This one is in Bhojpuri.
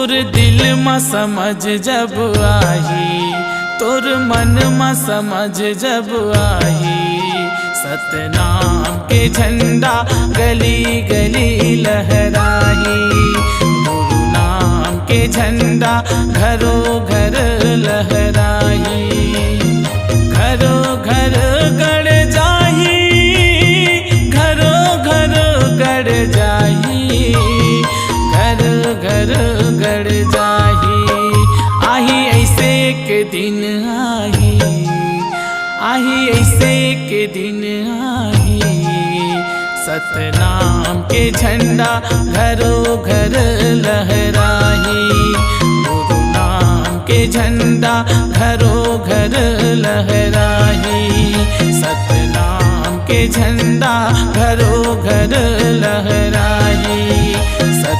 तोर दिल में समझ जब आही, तोर मन में समझ जब आही, सतनाम के झंडा गली गली लहराही। गुरु नाम के झंडा घरों घर लहराही। घरों घर गड़ जाही, घरों घर गड़ जाही, घर घर गड़ जाही। आही ऐसे के दिन आही, आही ऐसे के दिन आही, सतनाम के झंडा घरों घर लहराही। गुरु नाम के झंडा घरों घर लहराही। सतनाम के झंडा घरों घर लहराही।